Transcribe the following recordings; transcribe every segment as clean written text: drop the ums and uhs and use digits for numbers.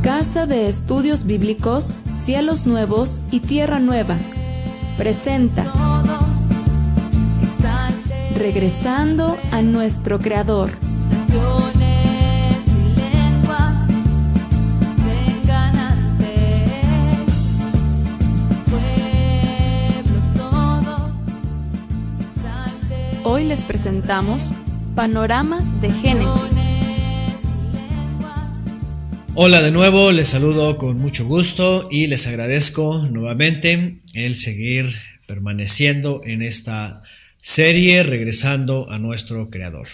Casa de Estudios Bíblicos, Cielos Nuevos y Tierra Nueva presenta Regresando a nuestro Creador. Naciones y lenguas vengan ante Él, pueblos todos exalten. Hoy les presentamos Panorama de Génesis. Hola de nuevo, les saludo con mucho gusto y les agradezco nuevamente el seguir permaneciendo en esta serie Regresando a nuestro Creador.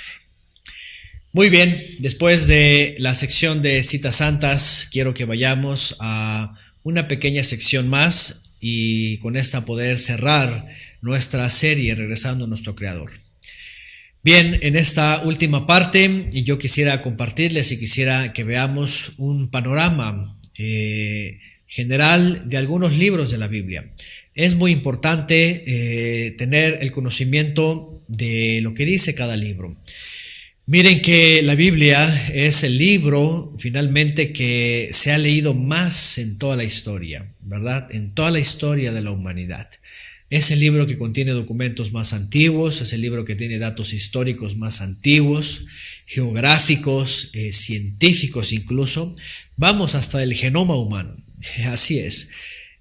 Muy bien, después de la sección de citas santas, quiero que vayamos a una pequeña sección más y con esta poder cerrar nuestra serie Regresando a nuestro Creador. Bien, en esta última parte yo quisiera compartirles y quisiera que veamos un panorama general de algunos libros de la Biblia. Es muy importante tener el conocimiento de lo que dice cada libro. Miren que la Biblia es el libro finalmente que se ha leído más en toda la historia, ¿verdad? En toda la historia de la humanidad. Es el libro que contiene documentos más antiguos, es el libro que tiene datos históricos más antiguos, geográficos, científicos incluso. Vamos hasta el genoma humano, así es.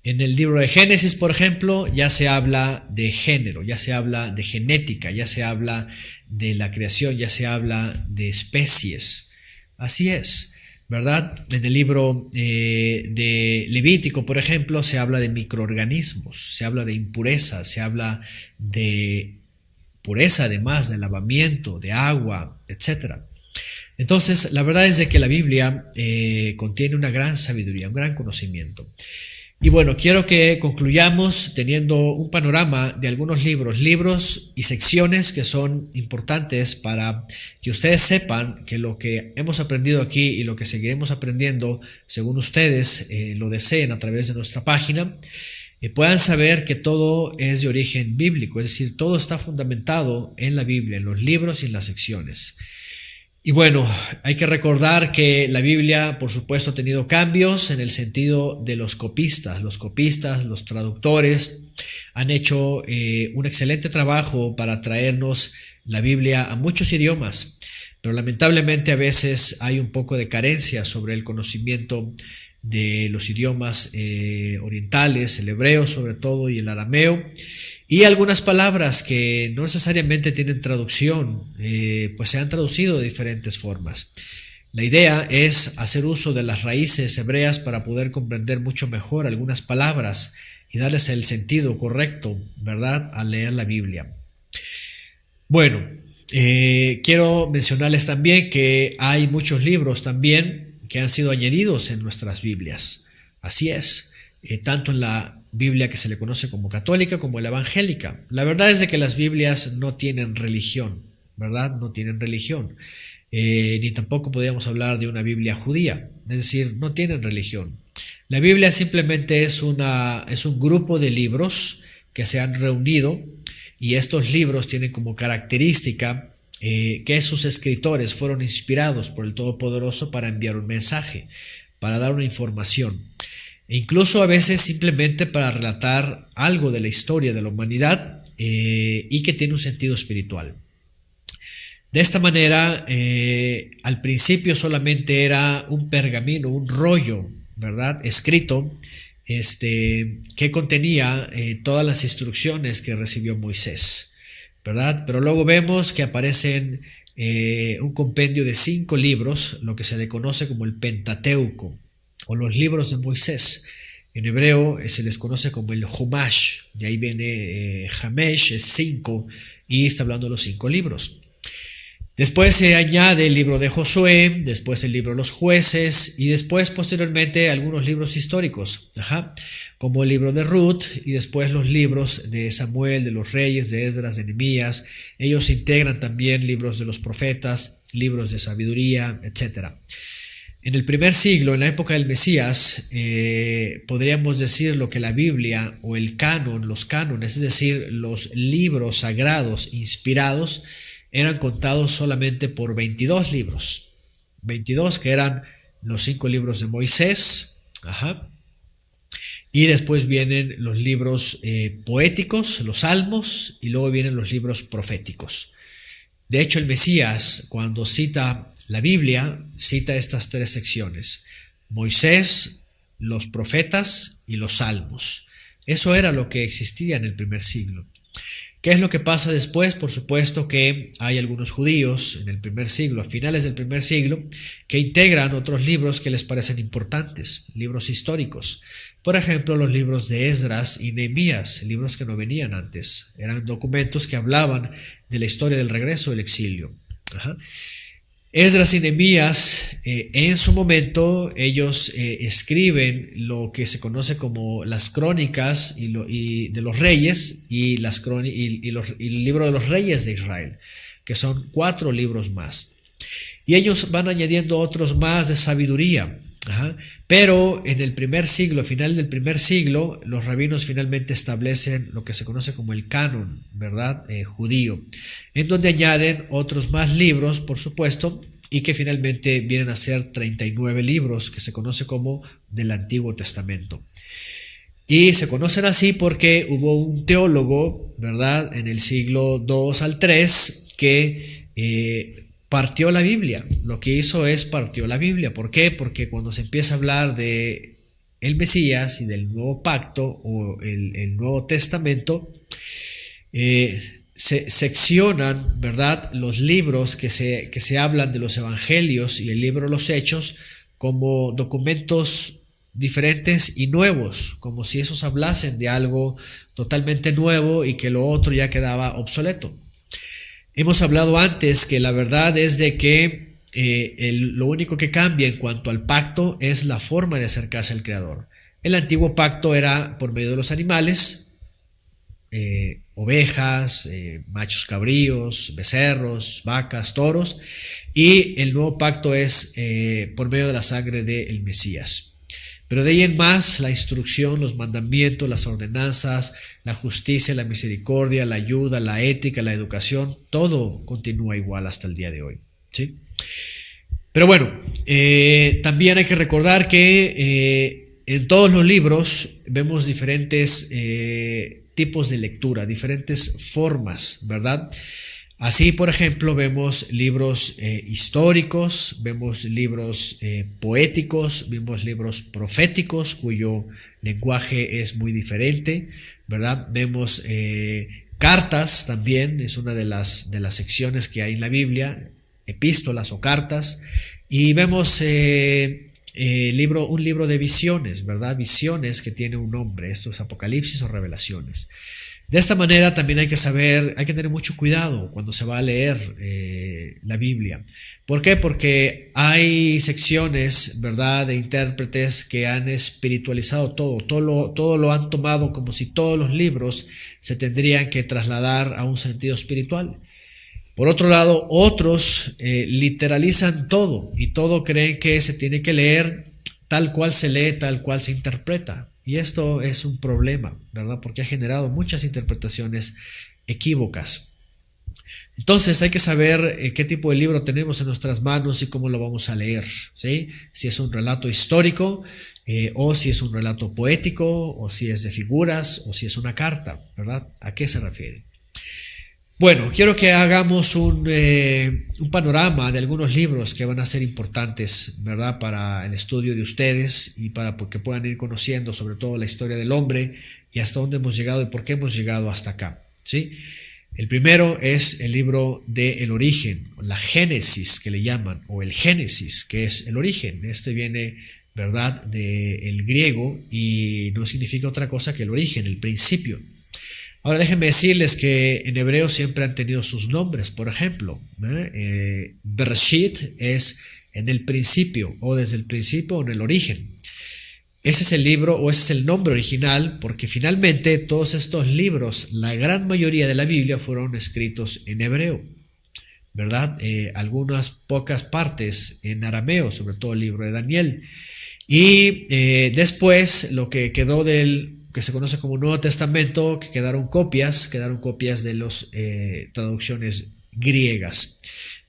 En el libro de Génesis, por ejemplo, ya se habla de género, ya se habla de genética, ya se habla de la creación, ya se habla de especies. Así es. ¿Verdad? En el libro de Levítico, por ejemplo, se habla de microorganismos, se habla de impureza, se habla de pureza además, de lavamiento, de agua, etc. Entonces, la verdad es de que la Biblia contiene una gran sabiduría, un gran conocimiento. Y bueno, quiero que concluyamos teniendo un panorama de algunos libros y secciones que son importantes para que ustedes sepan que lo que hemos aprendido aquí y lo que seguiremos aprendiendo, según ustedes lo deseen a través de nuestra página, puedan saber que todo es de origen bíblico, es decir, todo está fundamentado en la Biblia, en los libros y en las secciones. Y bueno, hay que recordar que la Biblia, por supuesto, ha tenido cambios en el sentido de los copistas, los traductores han hecho un excelente trabajo para traernos la Biblia a muchos idiomas, pero lamentablemente a veces hay un poco de carencia sobre el conocimiento de los idiomas orientales, el hebreo sobre todo y el arameo, y algunas palabras que no necesariamente tienen traducción, pues se han traducido de diferentes formas. La idea es hacer uso de las raíces hebreas para poder comprender mucho mejor algunas palabras y darles el sentido correcto, ¿verdad?, al leer la Biblia. Bueno, quiero mencionarles también que hay muchos libros también que han sido añadidos en nuestras Biblias. Así es, tanto en la Biblia que se le conoce como católica como la evangélica. La verdad es de que las Biblias no tienen religión, ¿verdad? No tienen religión. Ni tampoco podríamos hablar de una Biblia judía, es decir, no tienen religión. La Biblia simplemente es un grupo de libros que se han reunido y estos libros tienen como característica que sus escritores fueron inspirados por el Todopoderoso para enviar un mensaje, para dar una información. E incluso a veces simplemente para relatar algo de la historia de la humanidad y que tiene un sentido espiritual. De esta manera, al principio solamente era un pergamino, un rollo, ¿verdad?, escrito, que contenía todas las instrucciones que recibió Moisés, ¿verdad? Pero luego vemos que aparecen un compendio de 5 libros, lo que se le conoce como el Pentateuco, o los libros de Moisés. En hebreo se les conoce como el Humash, de ahí viene Hamesh, es 5, y está hablando de los 5 libros. Después se añade el libro de Josué, después el libro de los jueces, y después posteriormente algunos libros históricos, como el libro de Ruth, y después los libros de Samuel, de los reyes, de Esdras, de Nehemías. Ellos integran también libros de los profetas, libros de sabiduría, etc. En el primer siglo, en la época del Mesías, podríamos decir lo que la Biblia o el canon, los cánones, es decir, los libros sagrados inspirados, eran contados solamente por 22 libros. 22 que eran los 5 libros de Moisés, ajá. Y después vienen los libros poéticos, los salmos, y luego vienen los libros proféticos. De hecho, el Mesías, cuando cita la Biblia, cita estas 3 secciones: Moisés, los profetas y los salmos. Eso era lo que existía en el primer siglo. ¿Qué es lo que pasa después? Por supuesto que hay algunos judíos en el primer siglo, a finales del primer siglo, que integran otros libros que les parecen importantes, libros históricos. Por ejemplo, los libros de Esdras y Nehemías, libros que no venían antes. Eran documentos que hablaban de la historia del regreso del exilio. Ajá. Esdras y Nehemías, en su momento, ellos escriben lo que se conoce como las crónicas de los reyes y el libro de los reyes de Israel, que son 4 libros más. Y ellos van añadiendo otros más de sabiduría. Ajá. Pero en el primer siglo, a final del primer siglo, los rabinos finalmente establecen lo que se conoce como el canon, ¿verdad? Judío, en donde añaden otros más libros, por supuesto, y que finalmente vienen a ser 39 libros, que se conoce como del Antiguo Testamento. Y se conocen así porque hubo un teólogo, ¿verdad?, en el siglo II al III que partió la Biblia. Lo que hizo es partió la Biblia. ¿Por qué? Porque cuando se empieza a hablar de el Mesías y del nuevo pacto o el Nuevo Testamento, se seccionan, ¿verdad?, los libros que se hablan de los evangelios y el libro de los Hechos como documentos diferentes y nuevos, como si esos hablasen de algo totalmente nuevo y que lo otro ya quedaba obsoleto. Hemos hablado antes que la verdad es de que lo único que cambia en cuanto al pacto es la forma de acercarse al Creador. El antiguo pacto era por medio de los animales, ovejas, machos cabríos, becerros, vacas, toros, y el nuevo pacto es por medio de la sangre del Mesías. Pero de ahí en más, la instrucción, los mandamientos, las ordenanzas, la justicia, la misericordia, la ayuda, la ética, la educación, todo continúa igual hasta el día de hoy, ¿sí? Pero bueno, también hay que recordar que en todos los libros vemos diferentes tipos de lectura, diferentes formas, ¿verdad? Así, por ejemplo, vemos libros históricos, vemos libros poéticos, vemos libros proféticos cuyo lenguaje es muy diferente, ¿verdad? Vemos cartas también, es una de las secciones que hay en la Biblia, epístolas o cartas, y vemos un libro de visiones, ¿verdad? Visiones que tiene un nombre, esto es Apocalipsis o Revelaciones. De esta manera también hay que tener mucho cuidado cuando se va a leer la Biblia. ¿Por qué? Porque hay secciones, ¿verdad?, de intérpretes que han espiritualizado todo lo han tomado como si todos los libros se tendrían que trasladar a un sentido espiritual. Por otro lado, otros literalizan todo y todo creen que se tiene que leer tal cual se lee, tal cual se interpreta. Y esto es un problema, ¿verdad? Porque ha generado muchas interpretaciones equívocas. Entonces hay que saber qué tipo de libro tenemos en nuestras manos y cómo lo vamos a leer, ¿sí? Si es un relato histórico, o si es un relato poético, o si es de figuras, o si es una carta, ¿verdad? ¿A qué se refiere? Bueno, quiero que hagamos un panorama de algunos libros que van a ser importantes, ¿verdad?, para el estudio de ustedes y para que puedan ir conociendo sobre todo la historia del hombre y hasta dónde hemos llegado y por qué hemos llegado hasta acá, ¿sí? El primero es el libro de El Origen, la Génesis que le llaman, o el Génesis, que es el origen. Este viene, ¿verdad?, del griego y no significa otra cosa que el origen, el principio. Ahora déjenme decirles que en hebreo siempre han tenido sus nombres. Por ejemplo, Bereshit es en el principio, o desde el principio, o en el origen. Ese es el libro, o ese es el nombre original, porque finalmente todos estos libros, la gran mayoría de la Biblia, fueron escritos en hebreo, ¿verdad? Algunas pocas partes en arameo, sobre todo el libro de Daniel. Y después lo que quedó que se conoce como Nuevo Testamento, que quedaron copias de las traducciones griegas.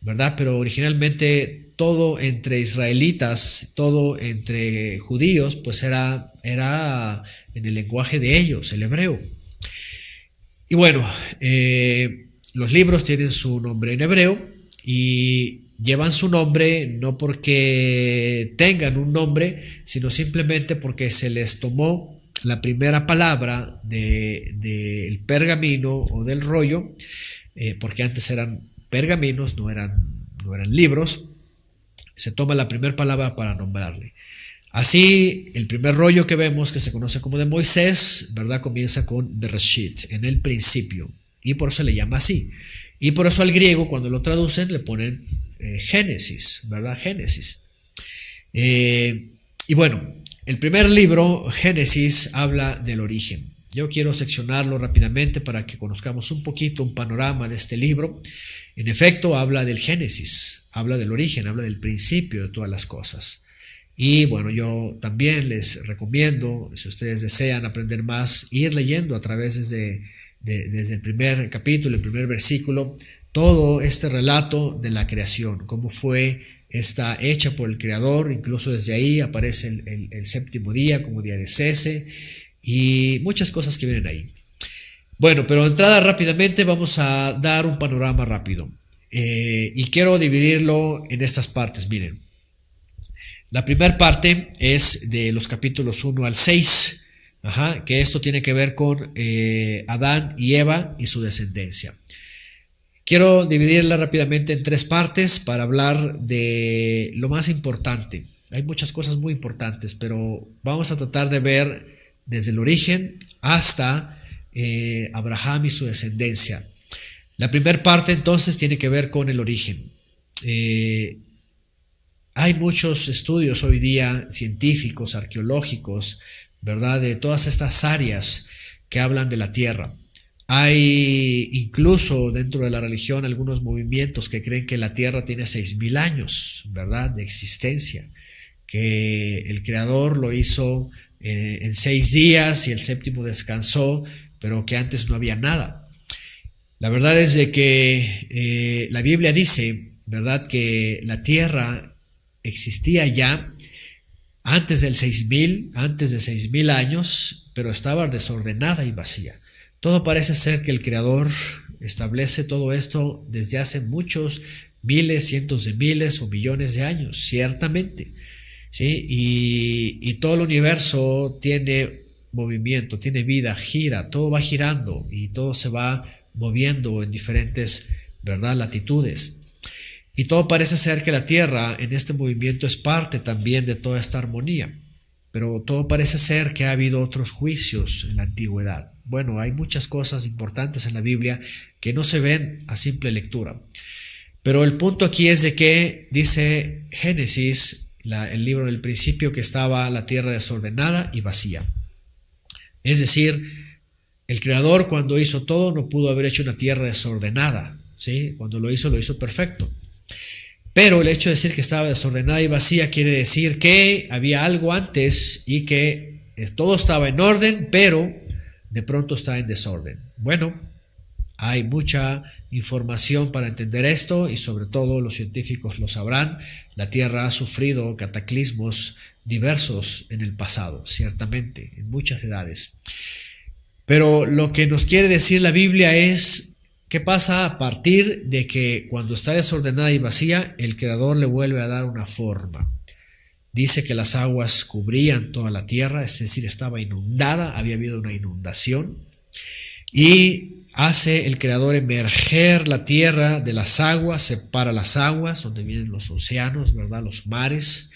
¿verdad? Pero originalmente todo entre israelitas, todo entre judíos, pues era en el lenguaje de ellos, el hebreo. Y bueno, los libros tienen su nombre en hebreo y llevan su nombre no porque tengan un nombre, sino simplemente porque se les tomó la primera palabra del pergamino o del rollo, porque antes eran pergaminos, no eran libros. Se toma la primera palabra para nombrarle. Así, el primer rollo que vemos, que se conoce como de Moisés, ¿verdad? Comienza con Bereshit, en el principio, y por eso le llama así. Y por eso al griego, cuando lo traducen, le ponen Génesis, ¿verdad? Génesis. Y bueno, el primer libro, Génesis, habla del origen. Yo quiero seccionarlo rápidamente para que conozcamos un poquito, un panorama de este libro. En efecto, habla del Génesis, habla del origen, habla del principio de todas las cosas. Y bueno, yo también les recomiendo, si ustedes desean aprender más, ir leyendo a través desde el primer capítulo, el primer versículo, todo este relato de la creación, cómo está hecha por el Creador. Incluso desde ahí aparece el séptimo día como día de cese y muchas cosas que vienen ahí. Bueno, pero entrada rápidamente vamos a dar un panorama rápido y quiero dividirlo en estas partes. Miren, la primera parte es de los capítulos 1 al 6, que esto tiene que ver con Adán y Eva y su descendencia. Quiero dividirla rápidamente en tres partes para hablar de lo más importante. Hay muchas cosas muy importantes, pero vamos a tratar de ver desde el origen hasta Abraham y su descendencia. La primera parte entonces tiene que ver con el origen. Hay muchos estudios hoy día científicos, arqueológicos, ¿verdad? De todas estas áreas que hablan de la tierra. Hay incluso dentro de la religión algunos movimientos que creen que la tierra tiene 6,000 años, ¿verdad? De existencia, que el Creador lo hizo en 6 días y el séptimo descansó, pero que antes no había nada. La verdad es de que la Biblia dice, ¿verdad?, que la tierra existía ya antes de 6,000 años, pero estaba desordenada y vacía. Todo parece ser que el Creador establece todo esto desde hace muchos miles, cientos de miles o millones de años, ciertamente, ¿sí? Y todo el universo tiene movimiento, tiene vida, gira, todo va girando y todo se va moviendo en diferentes, ¿verdad?, latitudes. Y todo parece ser que la Tierra en este movimiento es parte también de toda esta armonía. Pero todo parece ser que ha habido otros juicios en la antigüedad. Bueno, hay muchas cosas importantes en la Biblia que no se ven a simple lectura. Pero el punto aquí es de que dice Génesis, el libro del principio, que estaba la tierra desordenada y vacía. Es decir, el Creador cuando hizo todo no pudo haber hecho una tierra desordenada, ¿sí? Cuando lo hizo perfecto. Pero el hecho de decir que estaba desordenada y vacía quiere decir que había algo antes y que todo estaba en orden, pero de pronto está en desorden. Bueno, hay mucha información para entender esto y sobre todo los científicos lo sabrán. La Tierra ha sufrido cataclismos diversos en el pasado, ciertamente, en muchas edades. Pero lo que nos quiere decir la Biblia es: ¿qué pasa a partir de que cuando está desordenada y vacía, el Creador le vuelve a dar una forma? Dice que las aguas cubrían toda la tierra, es decir, estaba inundada, había habido una inundación, y hace el Creador emerger la tierra de las aguas, separa las aguas, donde vienen los océanos, ¿verdad?, los mares,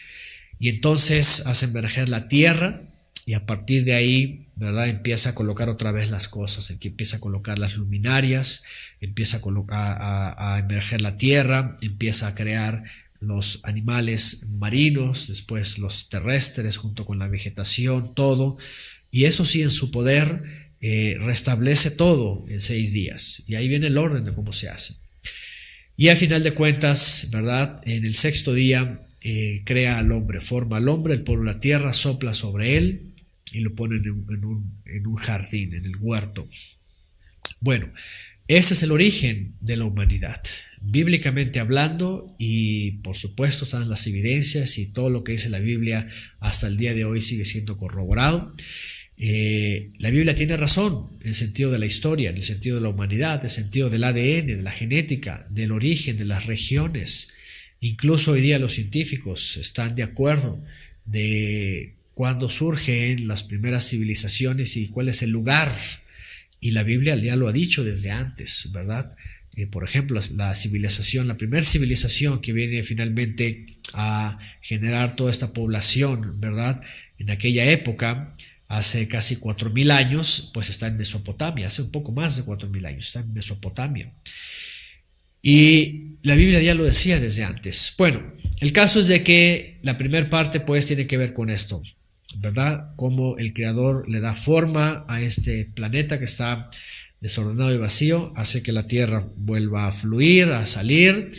y entonces hace emerger la tierra, y a partir de ahí, ¿verdad?, empieza a colocar otra vez las cosas, empieza a colocar las luminarias, empieza a emerger la tierra, empieza a crear los animales marinos, después los terrestres junto con la vegetación, todo, y eso sí, en su poder restablece todo en 6 días, y ahí viene el orden de cómo se hace. Y al final de cuentas, ¿verdad?, en el 6º día crea al hombre, forma al hombre, el polvo de la tierra, sopla sobre él y lo pone en un jardín, en el huerto. Bueno, Ese es el origen de la humanidad, bíblicamente hablando, y por supuesto están las evidencias y todo lo que dice la Biblia hasta el día de hoy sigue siendo corroborado. La Biblia tiene razón en el sentido de la historia, en el sentido de la humanidad, en el sentido del ADN, de la genética, del origen, de las regiones. Incluso hoy día los científicos están de acuerdo de cuándo surgen las primeras civilizaciones y cuál es el lugar. Y la Biblia ya lo ha dicho desde antes, ¿verdad? Por ejemplo, la primera civilización que viene finalmente a generar toda esta población, ¿verdad? En aquella época, hace casi 4.000 años, pues está en Mesopotamia, hace un poco más de 4.000 años, está en Mesopotamia. Y la Biblia ya lo decía desde antes. Bueno, el caso es de que la primera parte pues tiene que ver con esto, ¿verdad? Cómo el Creador le da forma a este planeta que está desordenado y vacío, hace que la tierra vuelva a fluir, a salir,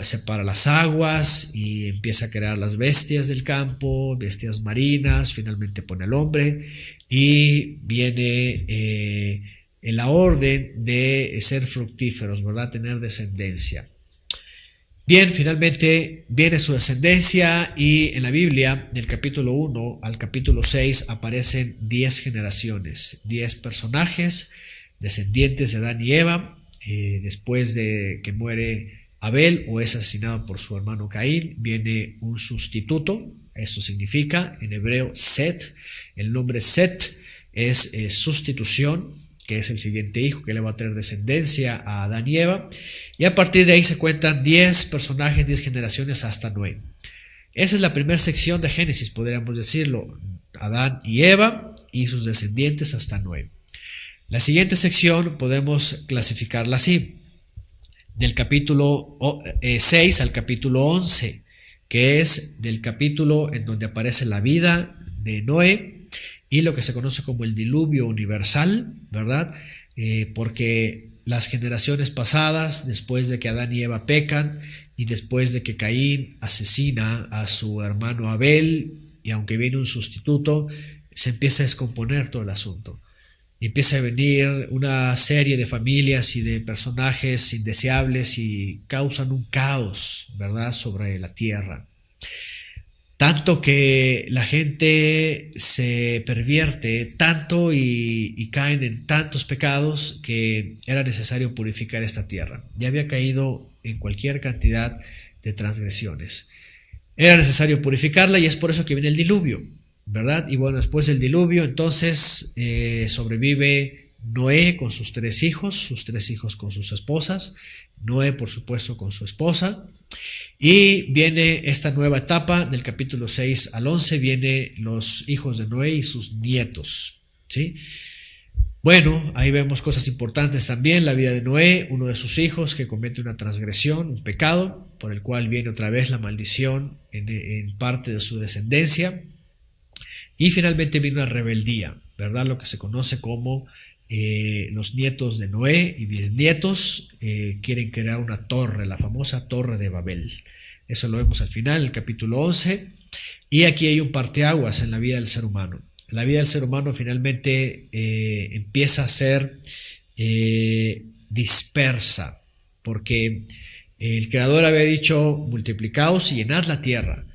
separa las aguas y empieza a crear las bestias del campo, bestias marinas, finalmente pone al hombre y viene en la orden de ser fructíferos, ¿verdad? Tener descendencia. Bien, finalmente viene su descendencia y en la Biblia, del capítulo 1 al capítulo 6, aparecen 10 generaciones, 10 personajes, descendientes de Adán y Eva, después de que muere Abel o es asesinado por su hermano Caín, viene un sustituto, eso significa en hebreo Set, el nombre Set es sustitución, que es el siguiente hijo que le va a traer descendencia a Adán y Eva, y a partir de ahí se cuentan 10 personajes, 10 generaciones hasta Noé. Esa es la primera sección de Génesis, podríamos decirlo, Adán y Eva y sus descendientes hasta Noé. La siguiente sección podemos clasificarla así, del capítulo 6 al capítulo 11, que es del capítulo en donde aparece la vida de Noé y lo que se conoce como el diluvio universal, ¿verdad? Porque las generaciones pasadas, después de que Adán y Eva pecan y después de que Caín asesina a su hermano Abel, y aunque viene un sustituto, se empieza a descomponer todo el asunto. Y empieza a venir una serie de familias y de personajes indeseables y causan un caos, ¿verdad?, sobre la tierra. Tanto que la gente se pervierte tanto y caen en tantos pecados que era necesario purificar esta tierra. Ya había caído en cualquier cantidad de transgresiones. Era necesario purificarla y es por eso que viene el diluvio, ¿verdad? Y bueno, después del diluvio entonces sobrevive Noé con sus 3 hijos con sus esposas, Noé por supuesto con su esposa, y viene esta nueva etapa del capítulo 6 al 11, viene los hijos de Noé y sus nietos, ¿sí? Bueno, ahí vemos cosas importantes también, la vida de Noé, uno de sus hijos que comete una transgresión, un pecado, por el cual viene otra vez la maldición en parte de su descendencia, y finalmente viene una rebeldía, ¿verdad? Lo que se conoce como los nietos de Noé y bisnietos quieren crear una torre, la famosa Torre de Babel. Eso lo vemos al final, el capítulo 11. Y aquí hay un parteaguas en la vida del ser humano. La vida del ser humano finalmente empieza a ser dispersa, porque el Creador había dicho: multiplicaos y llenad la tierra.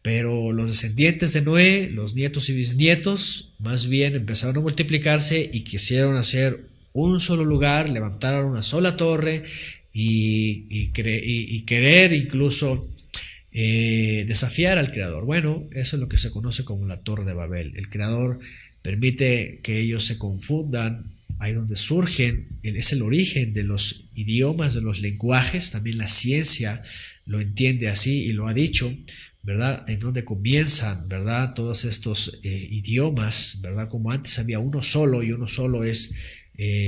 Pero los descendientes de Noé, los nietos y bisnietos, más bien empezaron a multiplicarse y quisieron hacer un solo lugar, levantaron una sola torre y querer incluso desafiar al Creador. Bueno, eso es lo que se conoce como la Torre de Babel. El Creador permite que ellos se confundan, ahí donde surgen, es el origen de los idiomas, de los lenguajes, también la ciencia lo entiende así y lo ha dicho, ¿verdad? En donde comienzan, ¿verdad?, todos estos idiomas, ¿verdad? Como antes había uno solo y uno solo es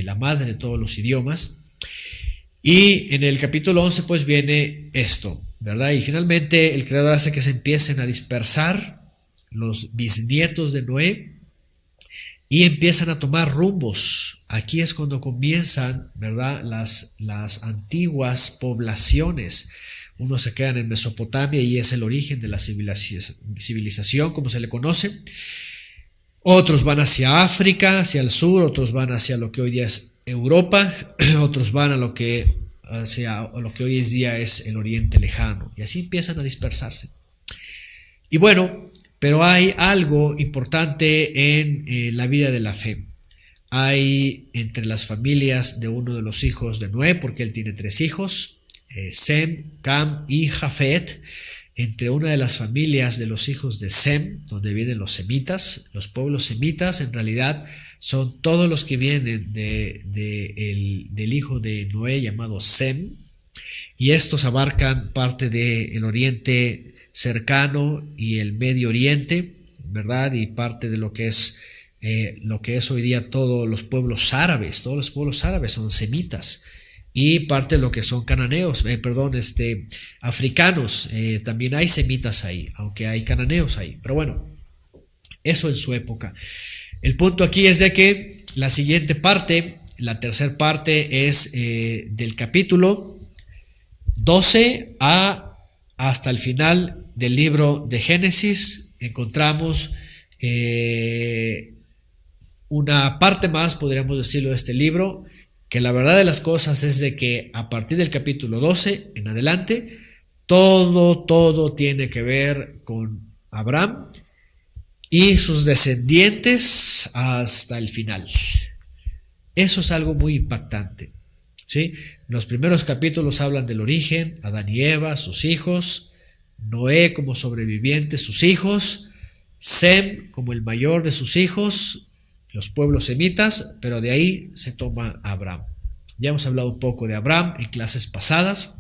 la madre de todos los idiomas. Y en el capítulo 11 pues viene esto, ¿verdad? Y finalmente el Creador hace que se empiecen a dispersar los bisnietos de Noé y empiezan a tomar rumbos. Aquí es cuando comienzan, ¿verdad?, las antiguas poblaciones. Unos se quedan en Mesopotamia y es el origen de la civilización, como se le conoce. Otros van hacia África, hacia el sur, otros van hacia lo que hoy día es Europa, otros van hacia lo que hoy en día es el Oriente Lejano, y así empiezan a dispersarse. Y bueno, pero hay algo importante en la vida de la fe. Hay entre las familias de uno de los hijos de Noé, porque él tiene 3 hijos, Sem, Cam y Jafet. Entre una de las familias de los hijos de Sem, donde vienen los semitas, los pueblos semitas en realidad son todos los que vienen del hijo de Noé llamado Sem, y estos abarcan parte del Oriente cercano y el Medio Oriente, ¿verdad? Y parte de lo que es hoy día todos los pueblos árabes son semitas. Y parte de lo que son cananeos, africanos, también hay semitas ahí, aunque hay cananeos ahí. Pero bueno, eso en su época. El punto aquí es de que la siguiente parte, la tercera parte es del capítulo 12 hasta el final del libro de Génesis. Encontramos una parte más, podríamos decirlo, de este libro, que la verdad de las cosas es de que a partir del capítulo 12 en adelante, todo tiene que ver con Abraham y sus descendientes hasta el final. Eso es algo muy impactante, ¿sí? Los primeros capítulos hablan del origen, Adán y Eva, sus hijos, Noé como sobreviviente, sus hijos, Sem como el mayor de sus hijos, los pueblos semitas, pero de ahí se toma a Abraham. Ya hemos hablado un poco de Abraham en clases pasadas.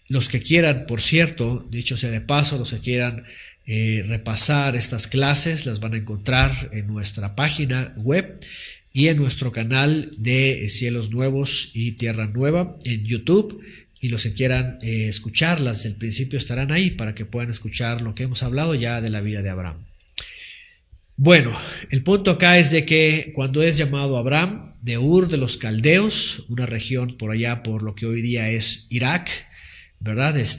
Los que quieran, por cierto, dicho sea de paso, los que quieran repasar estas clases, las van a encontrar en nuestra página web y en nuestro canal de Cielos Nuevos y Tierra Nueva en YouTube. Y los que quieran escucharlas desde el principio estarán ahí para que puedan escuchar lo que hemos hablado ya de la vida de Abraham. Bueno, el punto acá es de que cuando es llamado Abraham de Ur de los Caldeos, una región por allá por lo que hoy día es Irak, ¿verdad? Es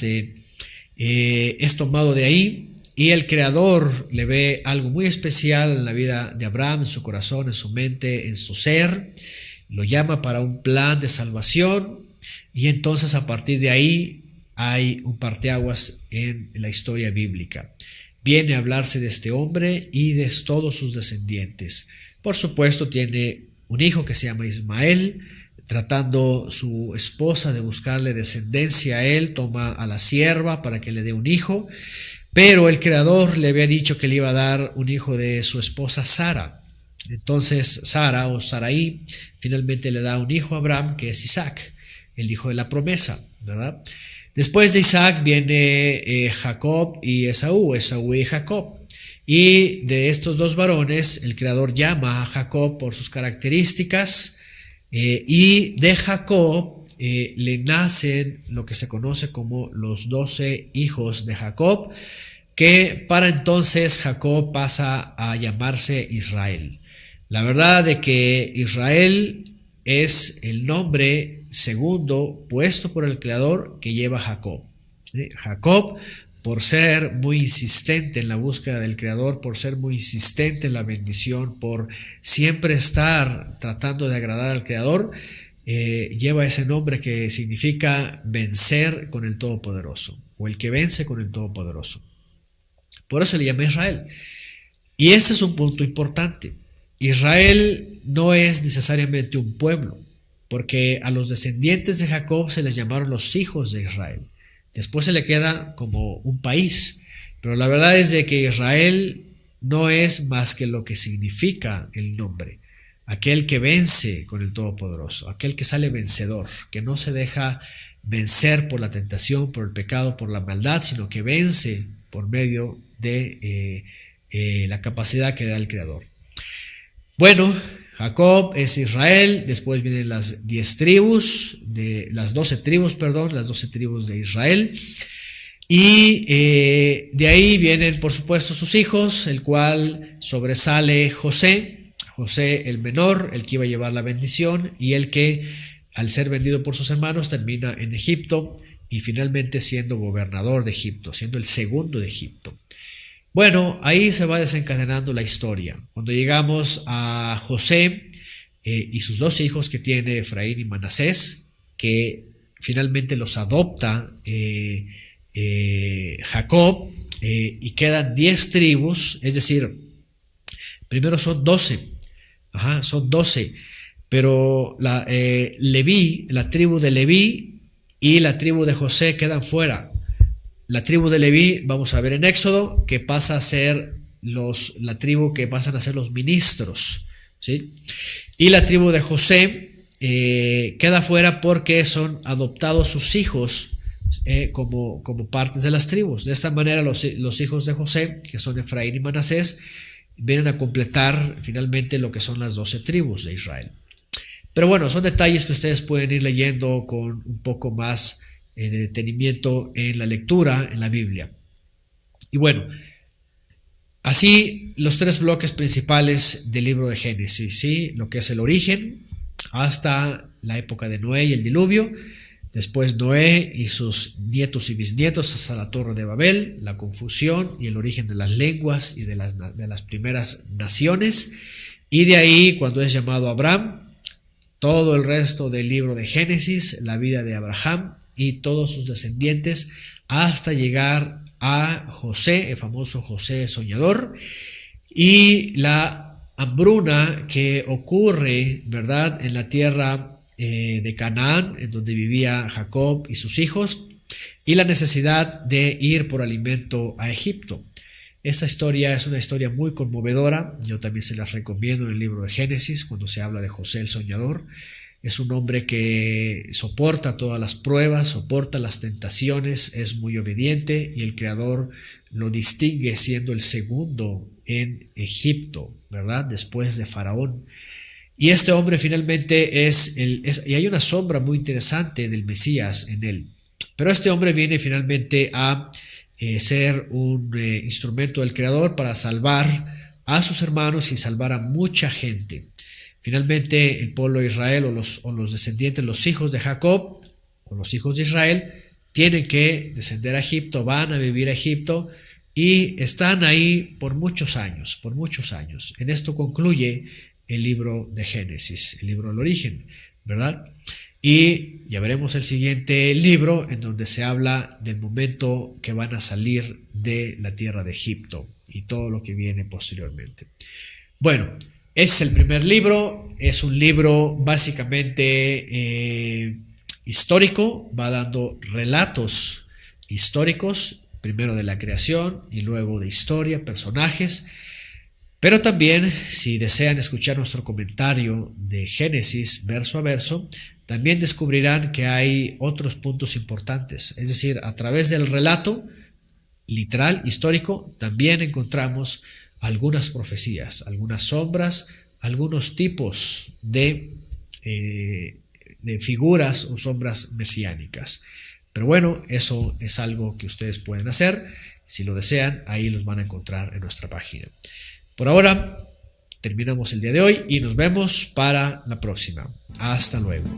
tomado de ahí, y el Creador le ve algo muy especial en la vida de Abraham, en su corazón, en su mente, en su ser, lo llama para un plan de salvación, y entonces a partir de ahí hay un parteaguas en la historia bíblica. Viene a hablarse de este hombre y de todos sus descendientes. Por supuesto, tiene un hijo que se llama Ismael. Tratando su esposa de buscarle descendencia a él, toma a la sierva para que le dé un hijo. Pero el Creador le había dicho que le iba a dar un hijo de su esposa Sara. Entonces Sara o Sarai finalmente le da un hijo a Abraham, que es Isaac, el hijo de la promesa, ¿verdad? Después de Isaac viene Jacob y Esaú y Jacob. Y de estos 2 varones, el Creador llama a Jacob por sus características, y de Jacob le nacen lo que se conoce como los 12 hijos de Jacob, que para entonces Jacob pasa a llamarse Israel. La verdad de que Israel es el nombre segundo puesto por el Creador que lleva Jacob. Jacob, por ser muy insistente en la búsqueda del Creador, por ser muy insistente en la bendición, por siempre estar tratando de agradar al Creador, lleva ese nombre que significa vencer con el Todopoderoso, o el que vence con el Todopoderoso. Por eso le llama Israel. Y este es un punto importante. Israel no es necesariamente un pueblo, porque a los descendientes de Jacob se les llamaron los hijos de Israel. Después se le queda como un país, pero la verdad es de que Israel no es más que lo que significa el nombre, aquel que vence con el Todopoderoso, aquel que sale vencedor, que no se deja vencer por la tentación, por el pecado, por la maldad, sino que vence por medio de la capacidad que le da el Creador. Bueno, Jacob es Israel, después vienen las 12 tribus de Israel, y de ahí vienen por supuesto sus hijos, el cual sobresale José el menor, el que iba a llevar la bendición, y el que al ser vendido por sus hermanos termina en Egipto y finalmente siendo gobernador de Egipto, siendo el segundo de Egipto. Bueno, ahí se va desencadenando la historia. Cuando llegamos a José y sus dos hijos que tiene, Efraín y Manasés, que finalmente los adopta Jacob, y quedan 10 tribus, es decir, primero son 12, son 12, pero Leví, la tribu de Leví y la tribu de José quedan fuera. La tribu de Leví, vamos a ver en Éxodo, que pasa a ser la tribu que pasan a ser los ministros, ¿sí? Y la tribu de José queda fuera porque son adoptados sus hijos como partes de las tribus. De esta manera los hijos de José, que son Efraín y Manasés, vienen a completar finalmente lo que son las 12 tribus de Israel. Pero bueno, son detalles que ustedes pueden ir leyendo con un poco más de detenimiento en la lectura, en la Biblia. Y bueno, así los 3 bloques principales del libro de Génesis, ¿sí? Lo que es el origen hasta la época de Noé y el diluvio, después Noé y sus nietos y bisnietos hasta la Torre de Babel, la confusión y el origen de las lenguas y de las primeras naciones, y de ahí cuando es llamado Abraham, todo el resto del libro de Génesis, la vida de Abraham y todos sus descendientes hasta llegar a José, el famoso José soñador, y la hambruna que ocurre, ¿verdad?, en la tierra de Canaán, en donde vivía Jacob y sus hijos, y la necesidad de ir por alimento a Egipto. Esta historia es una historia muy conmovedora. Yo también se las recomiendo en el libro de Génesis cuando se habla de José el soñador. Es un hombre que soporta todas las pruebas, soporta las tentaciones, es muy obediente y el Creador lo distingue siendo el segundo en Egipto, ¿verdad?, después de Faraón. Y este hombre finalmente y hay una sombra muy interesante del Mesías en él. Pero este hombre viene finalmente a ser un instrumento del Creador para salvar a sus hermanos y salvar a mucha gente. Finalmente el pueblo de Israel o los descendientes, los hijos de Jacob o los hijos de Israel tienen que descender a Egipto, van a vivir a Egipto y están ahí por muchos años, por muchos años. En esto concluye el libro de Génesis, el libro del origen, ¿verdad? Y ya veremos el siguiente libro en donde se habla del momento que van a salir de la tierra de Egipto y todo lo que viene posteriormente. Bueno, ese es el primer libro, es un libro básicamente histórico, va dando relatos históricos, primero de la creación y luego de historia, personajes. Pero también, si desean escuchar nuestro comentario de Génesis verso a verso, también descubrirán que hay otros puntos importantes. Es decir, a través del relato literal, histórico, también encontramos algunas profecías, algunas sombras, algunos tipos de figuras o sombras mesiánicas. Pero bueno, eso es algo que ustedes pueden hacer. Si lo desean, ahí los van a encontrar en nuestra página. Por ahora, terminamos el día de hoy y nos vemos para la próxima. Hasta luego.